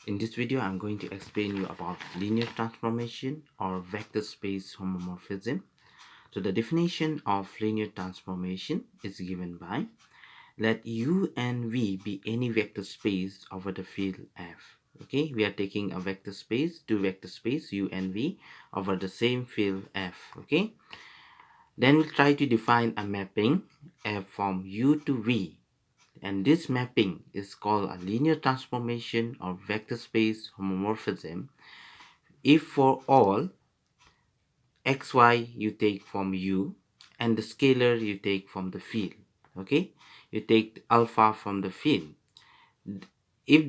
In this video, I'm going to explain you about linear transformation or vector space homomorphism. So the definition of linear transformation is given by let U and V be any vector space over the field F. Okay, we are taking a vector space, two vector space U and V over the same field F. Okay, then we'll try to define a mapping F from U to V, and this mapping is called a linear transformation or vector space homomorphism if for all xy you take from U and the scalar you take from the field. Okay, you take alpha from the field. If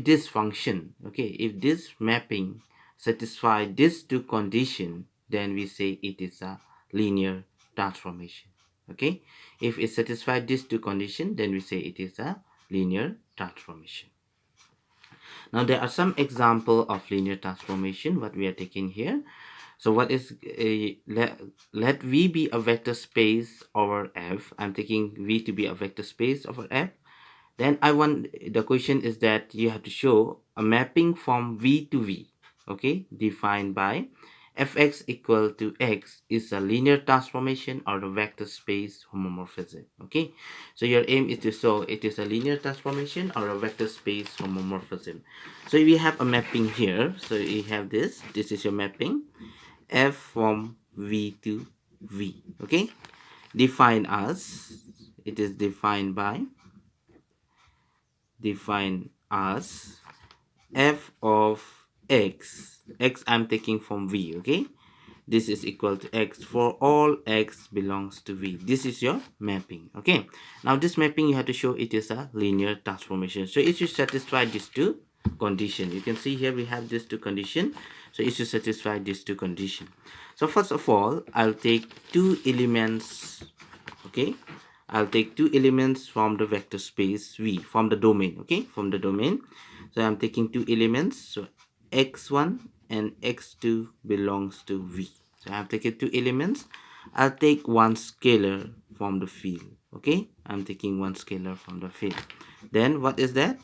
this function, okay, if this mapping satisfy these two conditions, then we say it is a linear transformation. Okay, if it satisfies these two conditions, then we say it is a linear transformation. Now there are some example of linear transformation what we are taking here. So what is let V be a vector space over F. I'm taking V to be a vector space over F. Then the question is that you have to show a mapping from V to V, okay, defined by fx equal to x is a linear transformation or a vector space homomorphism. Okay, so your aim is to show it is a linear transformation or a vector space homomorphism. So we have a mapping here. So you have this is your mapping f from V to V. Okay, defined as it is defined f of x. I'm taking from V. Okay, this is equal to x for all x belongs to V. This is your mapping. Okay, now this mapping you have to show it is a linear transformation. So it should satisfy these two conditions. You can see here we have these two conditions. So it should satisfy these two conditions. So first of all, I'll take two elements. Okay, I'll take two elements from the vector space V, from the domain. Okay, from the domain. So I'm taking two elements. So x1 and x2 belongs to V. So I have taken two elements. I'll take one scalar from the field. Okay, I'm taking one scalar from the field. Then what is that?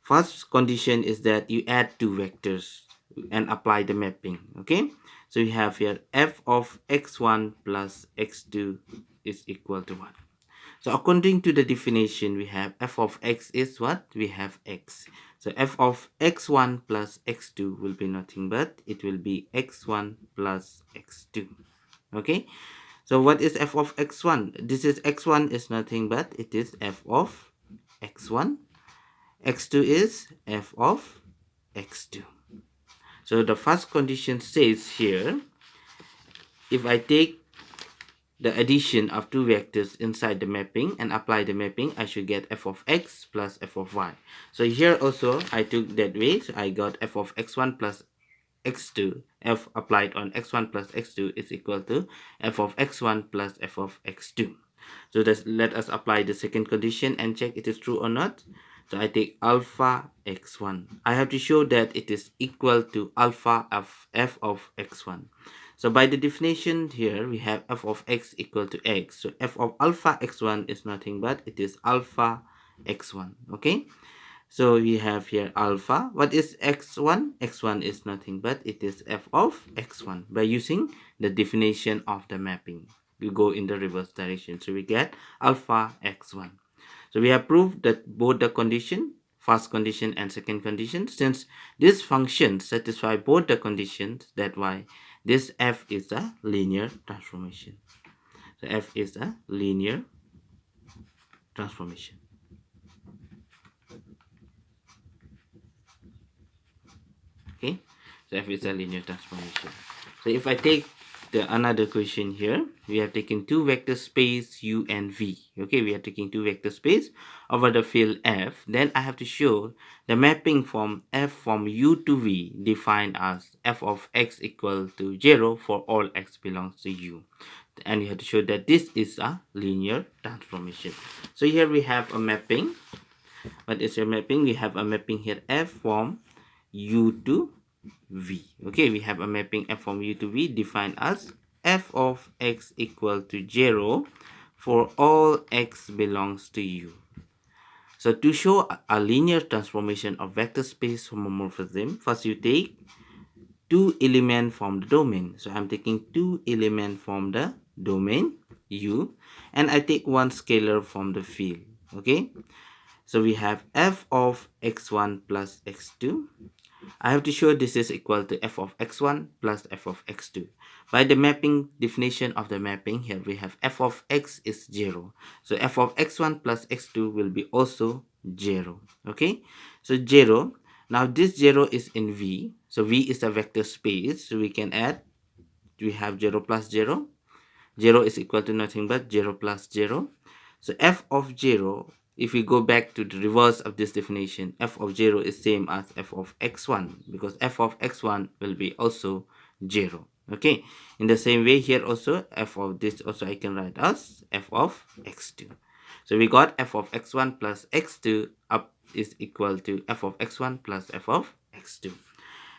First condition is that you add two vectors and apply the mapping. Okay, so we have here f of x1 plus x2 is equal to 1. So according to the definition, we have f of x is what? We have x. So f of x1 plus x2 will be nothing but it will be x1 plus x2. Okay, so what is f of x1? This is x1 is nothing but it is f of x1. x2 is f of x2. So the first condition says here, if I take the addition of two vectors inside the mapping and apply the mapping, I should get f of x plus f of y. So here also I took that way. So I got f of x1 plus x2. F applied on x1 plus x2 is equal to f of x1 plus f of x2. So let us apply the second condition and check it is true or not. So I take alpha x1. I have to show that it is equal to alpha of f of x1. So by the definition here, we have f of x equal to x. So f of alpha x1 is nothing but it is alpha x1. Okay, so we have here alpha. What is x1? x1 is nothing but it is f of x1. By using the definition of the mapping, we go in the reverse direction. So we get alpha x1. So we have proved that both the condition, first condition and second condition, since this function satisfy both the conditions, that's why this f is a linear transformation. So f is a linear transformation. Okay, so f is a linear transformation. So if I take another question here, we have taken two vector space U and V. Okay, we are taking two vector space over the field F. Then I have to show the mapping from F from U to V defined as f of x equal to 0 for all x belongs to U. And you have to show that this is a linear transformation. So here we have a mapping. What is your mapping? We have a mapping here f from U to V. Okay, we have a mapping f from U to V defined as f of x equal to 0 for all x belongs to U. So to show a linear transformation of vector space homomorphism, first you take two elements from the domain. So I'm taking two elements from the domain U, and I take one scalar from the field. Okay, so we have f of x1 plus x2. I have to show this is equal to f of x1 plus f of x2. By the mapping definition of the mapping, here we have f of x is 0. So f of x1 plus x2 will be also 0. Okay, so 0. Now this 0 is in V. So V is a vector space. So we can add, we have 0 plus 0. 0 is equal to nothing but 0 plus 0. So f of 0, if we go back to the reverse of this definition, f of 0 is same as f of x1, because f of x1 will be also 0. Okay, in the same way here also, f of this also I can write as f of x2. So we got f of x1 plus x2 up is equal to f of x1 plus f of x2.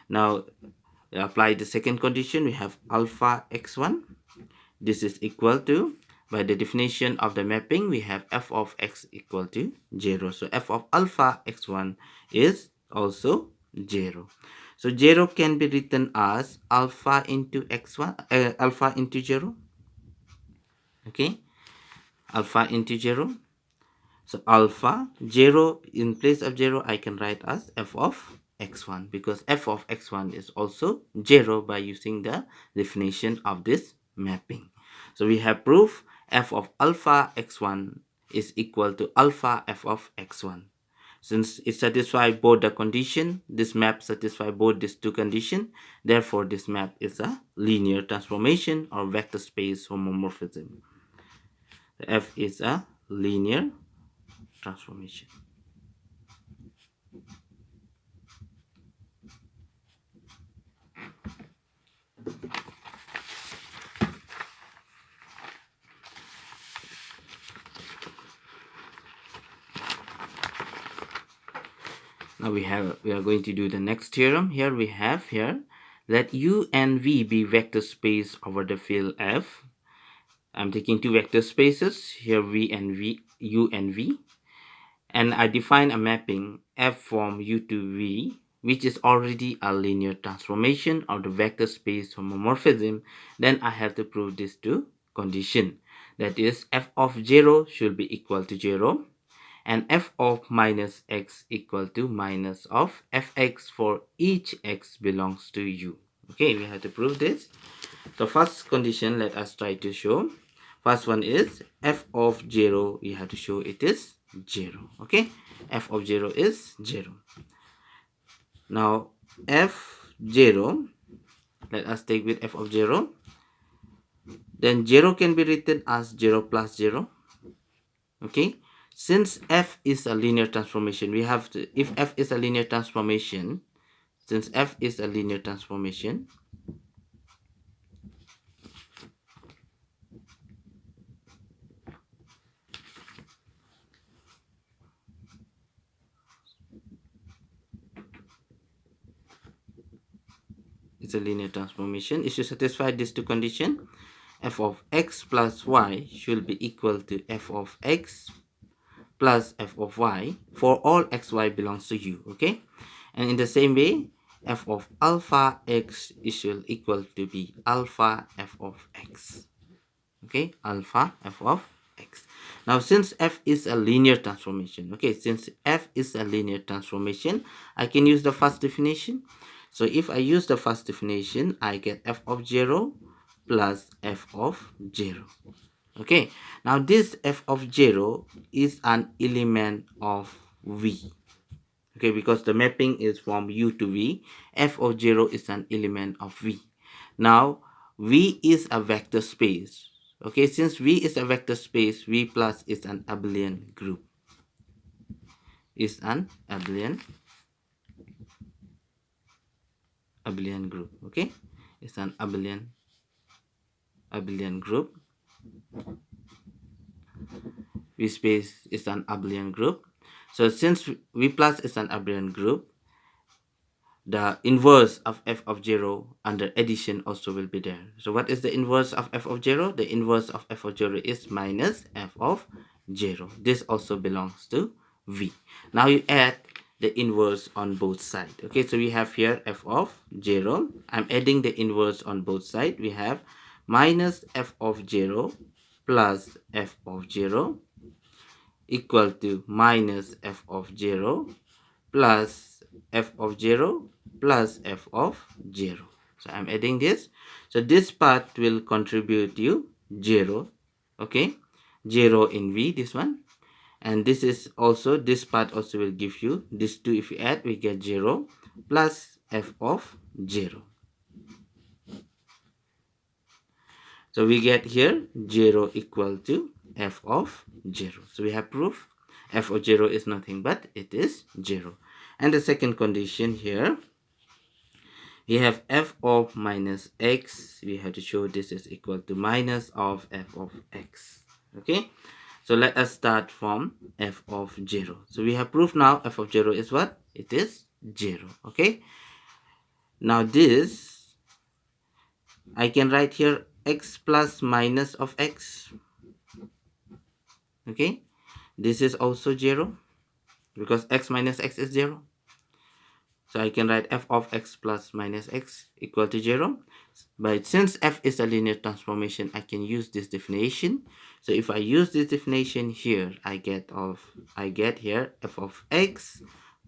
Now apply the second condition. We have alpha x1. This is equal to, by the definition of the mapping, we have f of x equal to 0. So f of alpha x1 is also 0. So 0 can be written as alpha into x1, alpha into 0. Okay, alpha into 0. So alpha 0, in place of 0, I can write as f of x1, because f of x1 is also 0 by using the definition of this mapping. So we have proof f of alpha x1 is equal to alpha f of x1. Since it satisfies both the condition, this map satisfies both these two conditions. Therefore, this map is a linear transformation or vector space homomorphism. F is a linear transformation. Now we are going to do the next theorem. Here we have let U and V be vector space over the field F. I'm taking two vector spaces here, V and V, U and V, and I define a mapping F from U to V, which is already a linear transformation of the vector space homomorphism. Then I have to prove these two conditions. That is, f of 0 should be equal to 0, and f of minus x equal to minus of fx for each x belongs to U. Okay, we have to prove this. So first condition, let us try to show. First one is f of 0, we have to show it is 0. Okay, f of 0 is 0. Now f0, let us take with f of 0. Then 0 can be written as 0 plus 0. Okay, since f is a linear transformation, we have to, if f is a linear transformation, since f is a linear transformation, it's a linear transformation, it should satisfy these two conditions. F of x plus y should be equal to f of x plus f of y for all xy belongs to U. Okay, and in the same way, f of alpha x is should equal to be alpha f of x. Okay, alpha f of x. Now since f is a linear transformation, okay, since f is a linear transformation, I can use the first definition. So if I use the first definition, I get f of 0 plus f of 0. Okay, now this f of 0 is an element of V. Okay, because the mapping is from U to V, f of 0 is an element of V. Now V is a vector space. Okay, since V is a vector space, V plus is an abelian group. Is an abelian group. Okay, it's an abelian group. V space is an abelian group. So since V plus is an abelian group, the inverse of f of 0 under addition also will be there. So what is the inverse of f of 0? The inverse of f of 0 is minus f of 0. This also belongs to v. Now you add the inverse on both sides. Okay, so we have here f of 0. I'm adding the inverse on both sides. We have minus f of 0 plus f of 0 equal to minus f of 0 plus f of 0 plus f of 0. So I'm adding this. So this part will contribute you 0. Okay, 0 in v, this one. And this is also, this part also will give you this 2. If you add, we get 0 plus f of 0. So we get here 0 equal to f of 0. So we have proof f of 0 is nothing but it is 0. And the second condition here, we have f of minus x. We have to show this is equal to minus of f of x. Okay, so let us start from f of 0. So we have proof now f of 0 is what? It is 0. Okay, now this I can write here x plus minus of x. Okay, this is also 0 because x minus x is 0. So I can write f of x plus minus x equal to 0. But since f is a linear transformation, I can use this definition. So if I use this definition here, I get here f of x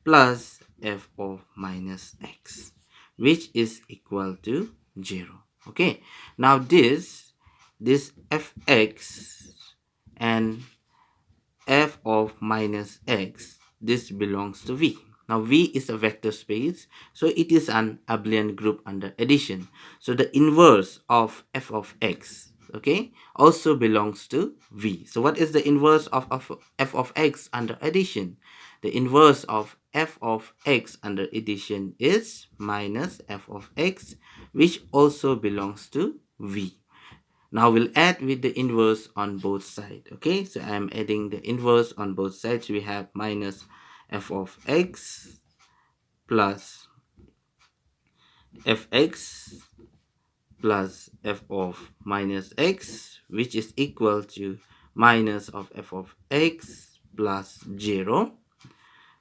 plus f of minus x, which is equal to 0. Okay, now this fx and f of minus x, this belongs to v. Now v is a vector space, so it is an abelian group under addition. So the inverse of f of x, okay, also belongs to v. So what is the inverse of f of x under addition? The inverse of f of x under addition is minus f of x, which also belongs to v. Now we'll add with the inverse on both sides. Okay, so I'm adding the inverse on both sides. We have minus f of x plus fx plus f of minus x, which is equal to minus of f of x plus 0.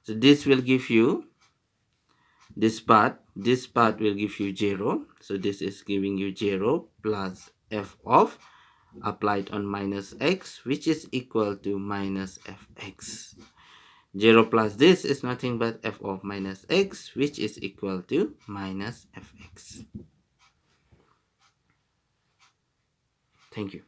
So this will give you this part will give you 0. So this is giving you 0 plus f of applied on minus x, which is equal to minus fx. 0 plus this is nothing but f of minus x, which is equal to minus fx. Thank you.